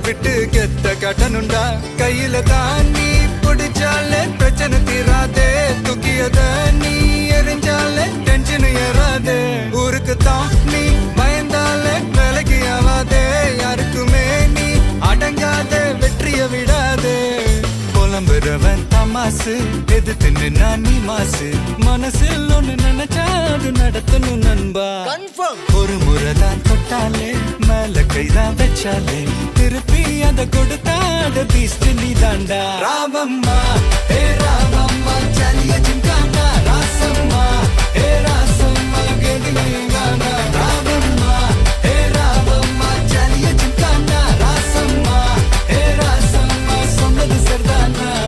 விட்டு கெத்த கட்டணுண்டா கையில தான் நீ பிடிச்சாலே பிரச்சனை தீராதே தூக்கியத நீ எரிஞ்சாலே டென்ஷன் ஏறாதே ஊருக்கு தான் நீ பயந்தாலே வேலைக்கு ஆவாதே யாருக்குமே நீ அடங்காத வெற்றிய விடாதே புலம்புறவன் தமாசு எதிர்த்து நின்னா நீ மாசு மனசில் ஒண்ணு நினைச்சா அது நடத்தணும் நண்பா ஒரு முறைதான் தொட்டாலே மேல கைதான் வச்சாலே திருப்பி அத கொடுத்தாட பீஸ்ட் நீ தாண்டா ராவம்